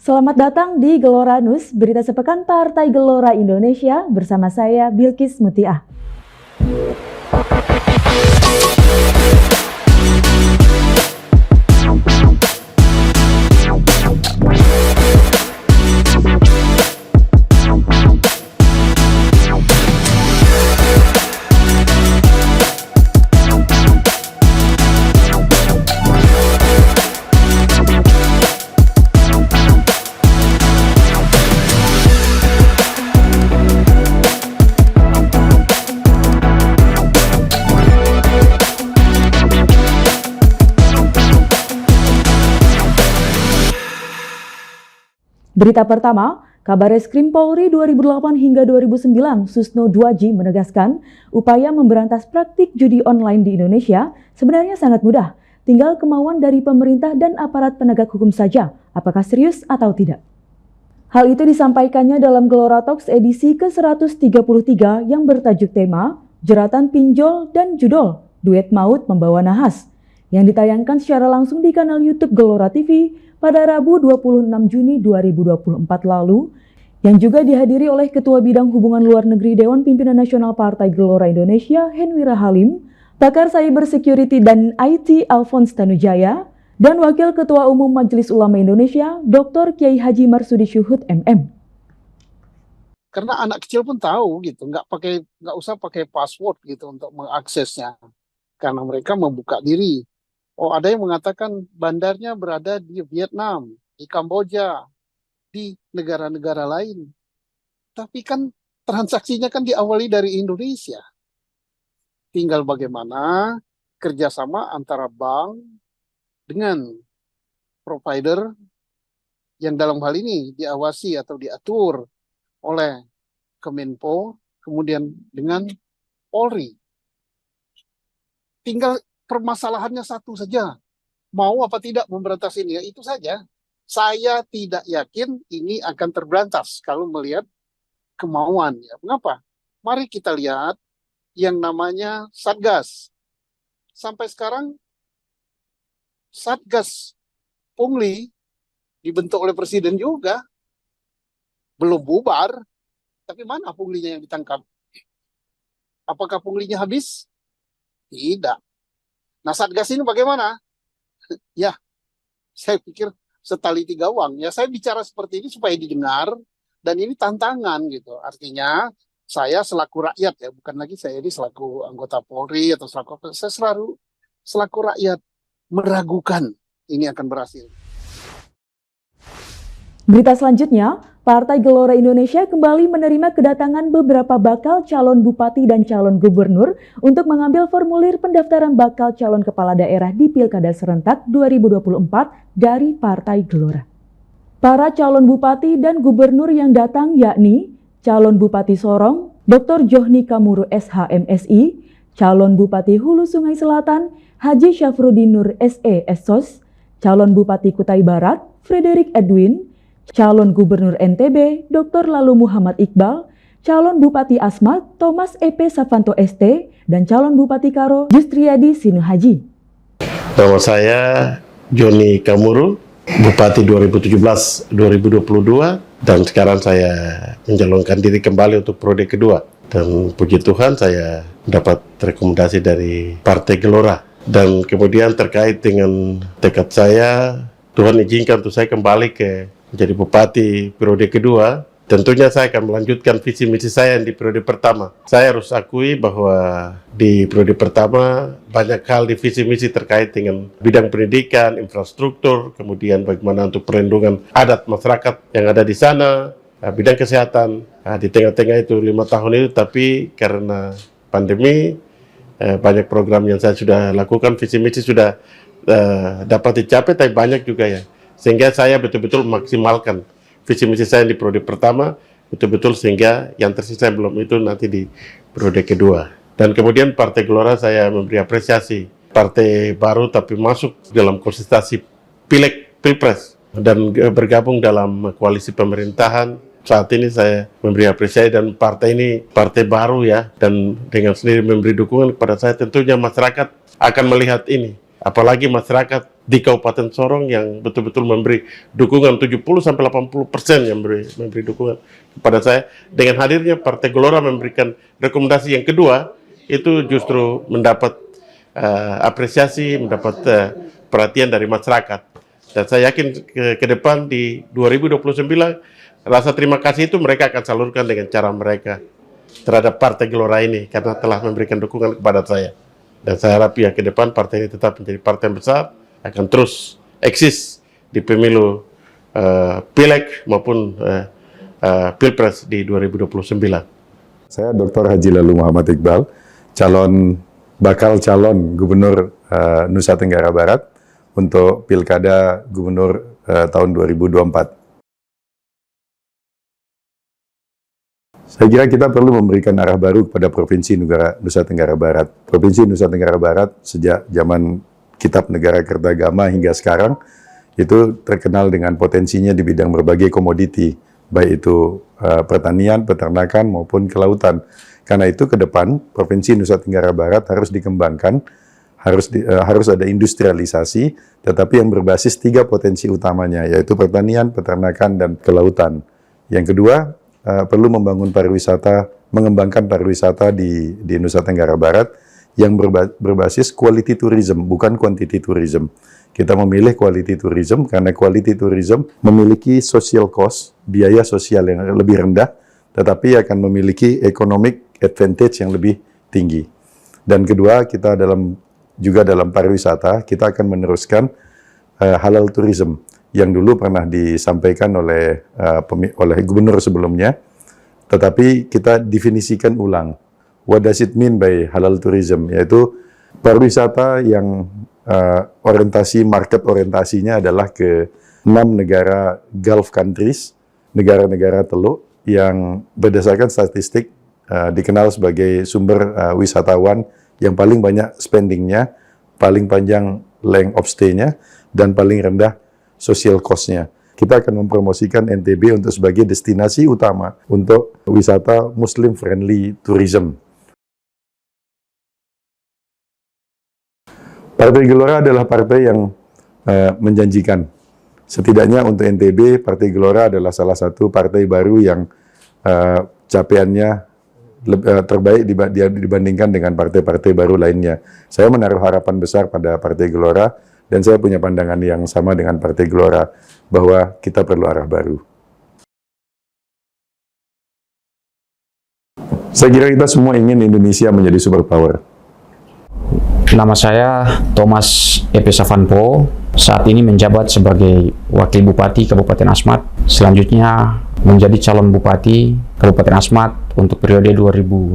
Selamat datang di Gelora News, berita sepekan Partai Gelora Indonesia bersama saya Bilkis Mutiah. Berita pertama, Kabareskrim Polri 2008 hingga 2009, Susno Dwaji menegaskan upaya memberantas praktik judi online di Indonesia sebenarnya sangat mudah, tinggal kemauan dari pemerintah dan aparat penegak hukum saja, apakah serius atau tidak. Hal itu disampaikannya dalam Gelora Talks edisi ke-133 yang bertajuk tema Jeratan Pinjol dan Judol, Duet Maut Membawa Nahas, yang ditayangkan secara langsung di kanal YouTube Gelora TV pada Rabu 26 Juni 2024 lalu, yang juga dihadiri oleh Ketua Bidang Hubungan Luar Negeri Dewan Pimpinan Nasional Partai Gelora Indonesia Henwira Halim, Pakar Cyber Security dan IT Alphonse Tanujaya, dan Wakil Ketua Umum Majelis Ulama Indonesia Dr. Kiai Haji Marsudi Syuhud MM. Karena anak kecil pun tahu gitu, nggak usah pakai password gitu untuk mengaksesnya, karena mereka membuka diri. Oh, ada yang mengatakan bandarnya berada di Vietnam, di Kamboja, di negara-negara lain. Tapi kan transaksinya kan diawali dari Indonesia. Tinggal bagaimana kerjasama antara bank dengan provider yang dalam hal ini diawasi atau diatur oleh Kemenpo, kemudian dengan Polri. Tinggal permasalahannya satu saja, mau apa tidak memberantas ini, ya itu saja. Saya tidak yakin ini akan terberantas kalau melihat kemauan. Ya. Mengapa? Mari kita lihat yang namanya Satgas. Sampai sekarang Satgas Pungli dibentuk oleh Presiden juga, belum bubar, tapi mana punglinya yang ditangkap? Apakah punglinya habis? Tidak. Nah, Satgas ini bagaimana? Ya, saya pikir setali tiga uang. Ya, saya bicara seperti ini supaya didengar, dan ini tantangan gitu. Artinya, saya selaku rakyat ya, bukan lagi saya ini selaku anggota Polri atau saya selaku rakyat meragukan ini akan berhasil. Berita selanjutnya, Partai Gelora Indonesia kembali menerima kedatangan beberapa bakal calon bupati dan calon gubernur untuk mengambil formulir pendaftaran bakal calon kepala daerah di Pilkada Serentak 2024 dari Partai Gelora. Para calon bupati dan gubernur yang datang yakni calon Bupati Sorong, Dr. Johni Kamuru SHMSI, calon Bupati Hulu Sungai Selatan, Haji Syafruddin Nur SE Essos, calon Bupati Kutai Barat, Frederick Edwin, calon Gubernur NTB Dr. Lalu Muhammad Iqbal, calon Bupati Asmat Thomas EP Savanto ST, dan calon Bupati Karo Justriadi Sinuhaji. Nama saya Johni Kamuru, Bupati 2017-2022, dan sekarang saya mencalonkan diri kembali untuk periode kedua. Dan puji Tuhan saya dapat rekomendasi dari Partai Gelora. Dan kemudian terkait dengan tekad saya, Tuhan izinkan untuk saya kembali ke menjadi bupati periode kedua. Tentunya saya akan melanjutkan visi misi saya di periode pertama. Saya harus akui bahwa di periode pertama banyak hal di visi misi terkait dengan bidang pendidikan, infrastruktur, kemudian bagaimana untuk perlindungan adat masyarakat yang ada di sana, bidang kesehatan. Di tengah-tengah itu 5 tahun itu, tapi karena pandemi, banyak program yang saya sudah lakukan, visi misi sudah dapat dicapai, tapi banyak juga ya. Sehingga saya betul-betul maksimalkan visi misi saya di periode pertama, betul-betul sehingga yang tersisa belum itu nanti di periode kedua. Dan kemudian Partai Gelora saya memberi apresiasi. Partai baru tapi masuk dalam konsentrasi Pileg Pilpres dan bergabung dalam koalisi pemerintahan. Saat ini saya memberi apresiasi, dan partai ini partai baru ya, dan dengan sendiri memberi dukungan kepada saya. Tentunya masyarakat akan melihat ini, apalagi masyarakat di Kabupaten Sorong yang betul-betul memberi dukungan 70-80% yang memberi dukungan kepada saya. Dengan hadirnya Partai Gelora memberikan rekomendasi yang kedua, itu justru mendapat apresiasi, mendapat perhatian dari masyarakat. Dan saya yakin ke depan di 2029 rasa terima kasih itu mereka akan salurkan dengan cara mereka terhadap Partai Gelora ini karena telah memberikan dukungan kepada saya. Dan saya harap ya ke depan partai ini tetap menjadi partai yang besar, akan terus eksis di pemilu Pileg maupun Pilpres di 2029. Saya Dr. Haji Lalu Muhammad Iqbal, bakal calon Gubernur Nusa Tenggara Barat untuk Pilkada Gubernur tahun 2024. Saya kira kita perlu memberikan arah baru kepada Provinsi Nusa Tenggara Barat. Provinsi Nusa Tenggara Barat sejak zaman Kitab Negara Kertagama hingga sekarang itu terkenal dengan potensinya di bidang berbagai komoditi, baik itu pertanian, peternakan maupun kelautan. Karena itu ke depan Provinsi Nusa Tenggara Barat harus dikembangkan, harus ada industrialisasi, tetapi yang berbasis 3 potensi utamanya, yaitu pertanian, peternakan, dan kelautan. Yang kedua, perlu membangun pariwisata, mengembangkan pariwisata di Nusa Tenggara Barat yang berbasis quality tourism, bukan quantity tourism. Kita memilih quality tourism karena quality tourism memiliki social cost, biaya sosial yang lebih rendah, tetapi akan memiliki economic advantage yang lebih tinggi. Dan kedua, kita juga dalam pariwisata, kita akan meneruskan halal tourism yang dulu pernah disampaikan oleh gubernur sebelumnya, tetapi kita definisikan ulang. What does it mean by halal tourism? Yaitu pariwisata yang market orientasinya adalah ke 6 negara Gulf countries, negara-negara Teluk, yang berdasarkan statistik dikenal sebagai sumber wisatawan yang paling banyak spendingnya, paling panjang length of stay-nya, dan paling rendah social cost-nya. Kita akan mempromosikan NTB untuk sebagai destinasi utama untuk wisata Muslim-friendly tourism. Partai Gelora adalah partai yang menjanjikan. Setidaknya untuk NTB, Partai Gelora adalah salah satu partai baru yang capaiannya terbaik dibandingkan dengan partai-partai baru lainnya. Saya menaruh harapan besar pada Partai Gelora, dan saya punya pandangan yang sama dengan Partai Gelora, bahwa kita perlu arah baru. Saya kira kita semua ingin Indonesia menjadi superpower. Nama saya Thomas Epe Savanpo, saat ini menjabat sebagai Wakil Bupati Kabupaten Asmat, selanjutnya menjadi calon Bupati Kabupaten Asmat untuk periode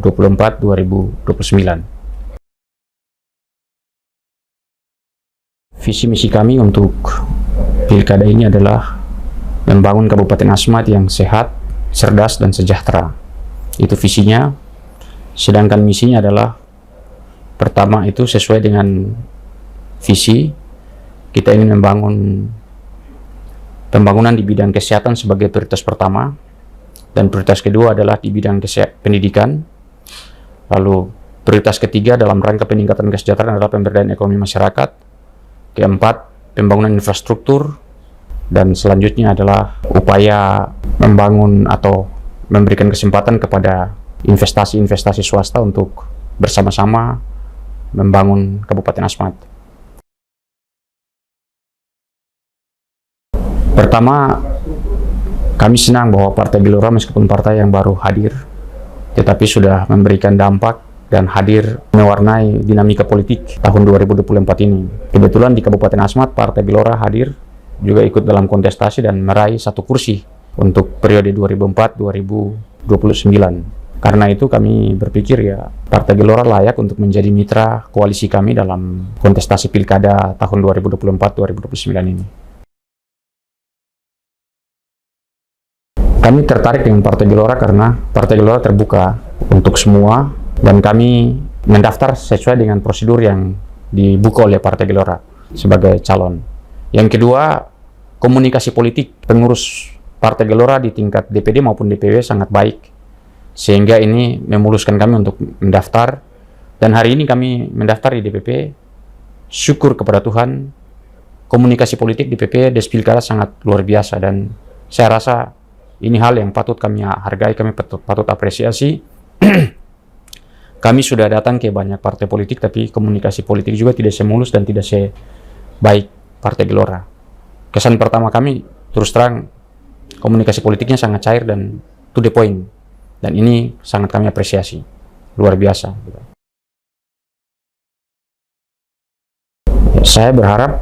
2024-2029. Visi misi kami untuk pilkada ini adalah membangun Kabupaten Asmat yang sehat, cerdas, dan sejahtera. Itu visinya. Sedangkan misinya adalah, pertama itu sesuai dengan visi, kita ingin membangun pembangunan di bidang kesehatan sebagai prioritas pertama, dan prioritas kedua adalah di bidang pendidikan. Lalu prioritas ketiga dalam rangka peningkatan kesejahteraan adalah pemberdayaan ekonomi masyarakat. Keempat, pembangunan infrastruktur, dan selanjutnya adalah upaya membangun atau memberikan kesempatan kepada investasi-investasi swasta untuk bersama-sama membangun Kabupaten Asmat. Pertama, kami senang bahwa Partai Gelora meskipun partai yang baru hadir, tetapi sudah memberikan dampak dan hadir mewarnai dinamika politik tahun 2024 ini. Kebetulan di Kabupaten Asmat, Partai Gelora hadir, juga ikut dalam kontestasi dan meraih 1 kursi untuk periode 2004-2029. Karena itu kami berpikir ya, Partai Gelora layak untuk menjadi mitra koalisi kami dalam kontestasi pilkada tahun 2024-2029 ini. Kami tertarik dengan Partai Gelora karena Partai Gelora terbuka untuk semua, dan kami mendaftar sesuai dengan prosedur yang dibuka oleh Partai Gelora sebagai calon. Yang kedua, komunikasi politik pengurus Partai Gelora di tingkat DPD maupun DPW sangat baik, sehingga ini memuluskan kami untuk mendaftar. Dan hari ini kami mendaftar di DPP syukur kepada Tuhan, komunikasi politik di PP Des Pilkada sangat luar biasa, dan saya rasa ini hal yang patut kami hargai, kami patut apresiasi. Kami sudah datang ke banyak partai politik, tapi komunikasi politik juga tidak semulus dan tidak sebaik Partai Gelora. Kesan pertama kami, terus terang, komunikasi politiknya sangat cair dan to the point. Dan ini sangat kami apresiasi. Luar biasa. Saya berharap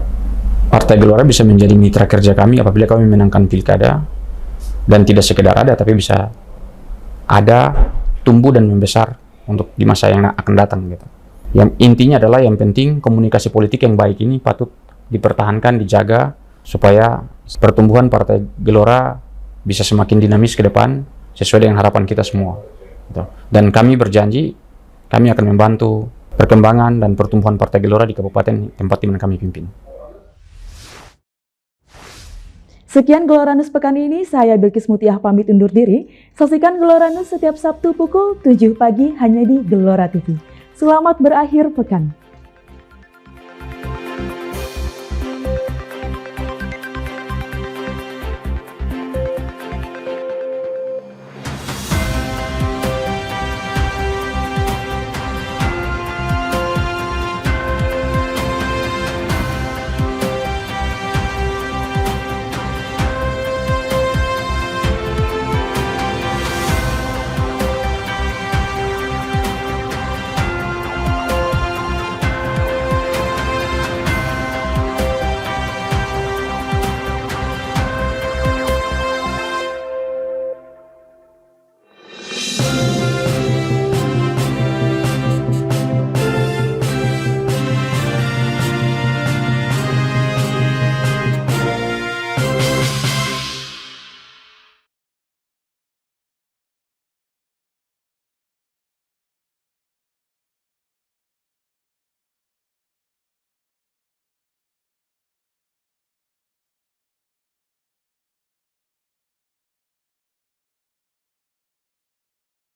Partai Gelora bisa menjadi mitra kerja kami apabila kami menangkan pilkada, dan tidak sekedar ada, tapi bisa ada, tumbuh dan membesar untuk di masa yang akan datang gitu. Yang intinya adalah yang penting komunikasi politik yang baik ini patut dipertahankan, dijaga supaya pertumbuhan Partai Gelora bisa semakin dinamis ke depan sesuai dengan harapan kita semua. Gitu. Dan kami berjanji kami akan membantu perkembangan dan pertumbuhan Partai Gelora di kabupaten tempat di mana kami pimpin. Sekian Gelora News pekan ini, saya Bilkis Mutiah pamit undur diri. Saksikan Gelora News setiap Sabtu pukul 7 pagi hanya di Gelora TV. Selamat berakhir pekan.